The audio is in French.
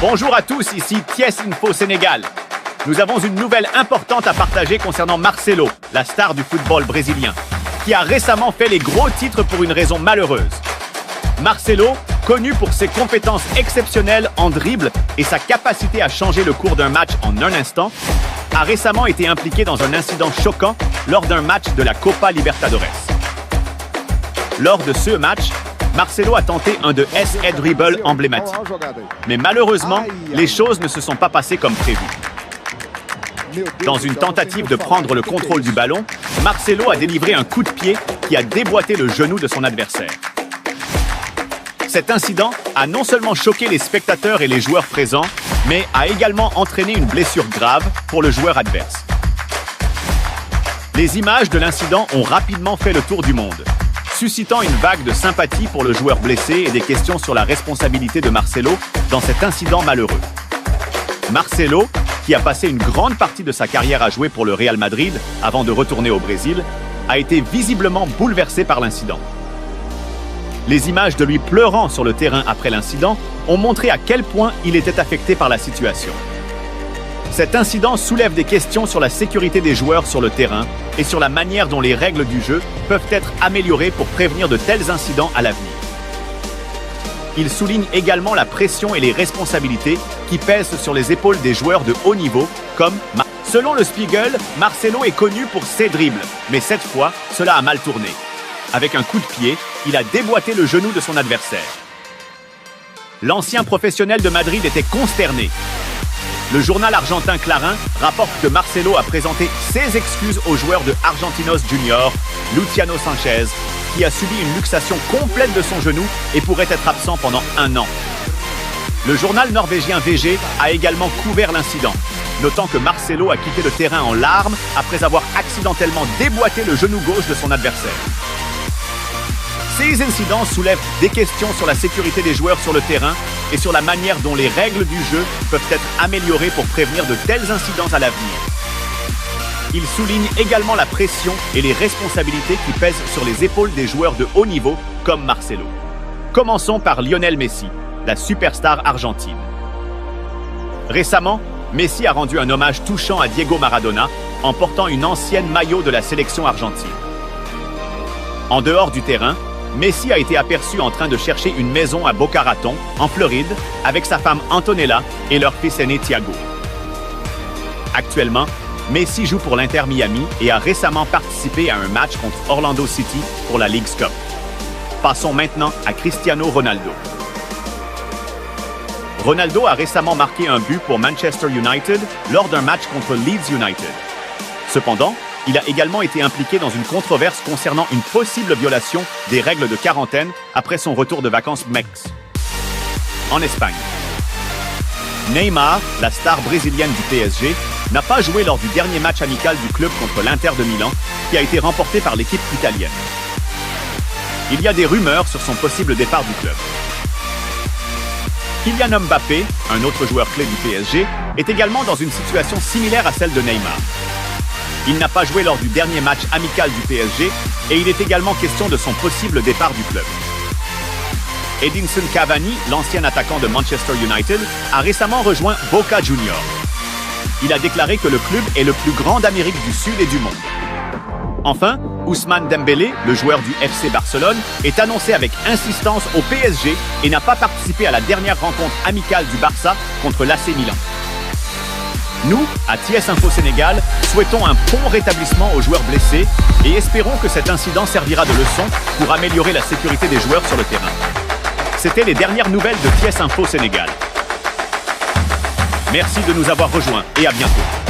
Bonjour à tous, ici TS Info Sénégal. Nous avons une nouvelle importante à partager concernant Marcelo, la star du football brésilien, qui a récemment fait les gros titres pour une raison malheureuse. Marcelo, connu pour ses compétences exceptionnelles en dribble et sa capacité à changer le cours d'un match en un instant, a récemment été impliqué dans un incident choquant lors d'un match de la Copa Libertadores. Lors de ce match, Marcelo a tenté un de SE dribble emblématique. Mais malheureusement, les choses ne se sont pas passées comme prévu. Dans une tentative de prendre le contrôle du ballon, Marcelo a délivré un coup de pied qui a déboîté le genou de son adversaire. Cet incident a non seulement choqué les spectateurs et les joueurs présents, mais a également entraîné une blessure grave pour le joueur adverse. Les images de l'incident ont rapidement fait le tour du monde, suscitant une vague de sympathie pour le joueur blessé et des questions sur la responsabilité de Marcelo dans cet incident malheureux. Marcelo, qui a passé une grande partie de sa carrière à jouer pour le Real Madrid avant de retourner au Brésil, a été visiblement bouleversé par l'incident. Les images de lui pleurant sur le terrain après l'incident ont montré à quel point il était affecté par la situation. Cet incident soulève des questions sur la sécurité des joueurs sur le terrain et sur la manière dont les règles du jeu peuvent être améliorées pour prévenir de tels incidents à l'avenir. Il souligne également la pression et les responsabilités qui pèsent sur les épaules des joueurs de haut niveau, comme Selon le Spiegel, Marcelo est connu pour ses dribbles, mais cette fois, cela a mal tourné. Avec un coup de pied, il a déboîté le genou de son adversaire. L'ancien professionnel de Madrid était consterné. Le journal argentin Clarín rapporte que Marcelo a présenté ses excuses au joueur de Argentinos Junior, Luciano Sanchez, qui a subi une luxation complète de son genou et pourrait être absent pendant 1 an. Le journal norvégien VG a également couvert l'incident, notant que Marcelo a quitté le terrain en larmes après avoir accidentellement déboîté le genou gauche de son adversaire. Ces incidents soulèvent des questions sur la sécurité des joueurs sur le terrain et sur la manière dont les règles du jeu peuvent être améliorées pour prévenir de tels incidents à l'avenir. Il souligne également la pression et les responsabilités qui pèsent sur les épaules des joueurs de haut niveau comme Marcelo. Commençons par Lionel Messi, la superstar argentine. Récemment, Messi a rendu un hommage touchant à Diego Maradona en portant une ancienne maillot de la sélection argentine. En dehors du terrain, Messi a été aperçu en train de chercher une maison à Boca Raton, en Floride, avec sa femme Antonella et leur fils aîné Thiago. Actuellement, Messi joue pour l'Inter Miami et a récemment participé à un match contre Orlando City pour la Leagues Cup. Passons maintenant à Cristiano Ronaldo. Ronaldo a récemment marqué un but pour Manchester United lors d'un match contre Leeds United. Cependant, il a également été impliqué dans une controverse concernant une possible violation des règles de quarantaine après son retour de vacances Mex, en Espagne. Neymar, la star brésilienne du PSG, n'a pas joué lors du dernier match amical du club contre l'Inter de Milan, qui a été remporté par l'équipe italienne. Il y a des rumeurs sur son possible départ du club. Kylian Mbappé, un autre joueur clé du PSG, est également dans une situation similaire à celle de Neymar. Il n'a pas joué lors du dernier match amical du PSG et il est également question de son possible départ du club. Edinson Cavani, l'ancien attaquant de Manchester United, a récemment rejoint Boca Juniors. Il a déclaré que le club est le plus grand d'Amérique du Sud et du monde. Enfin, Ousmane Dembélé, le joueur du FC Barcelone, est annoncé avec insistance au PSG et n'a pas participé à la dernière rencontre amicale du Barça contre l'AC Milan. Nous, à TS Info Sénégal, souhaitons un prompt rétablissement aux joueurs blessés et espérons que cet incident servira de leçon pour améliorer la sécurité des joueurs sur le terrain. C'était les dernières nouvelles de TS Info Sénégal. Merci de nous avoir rejoints et à bientôt.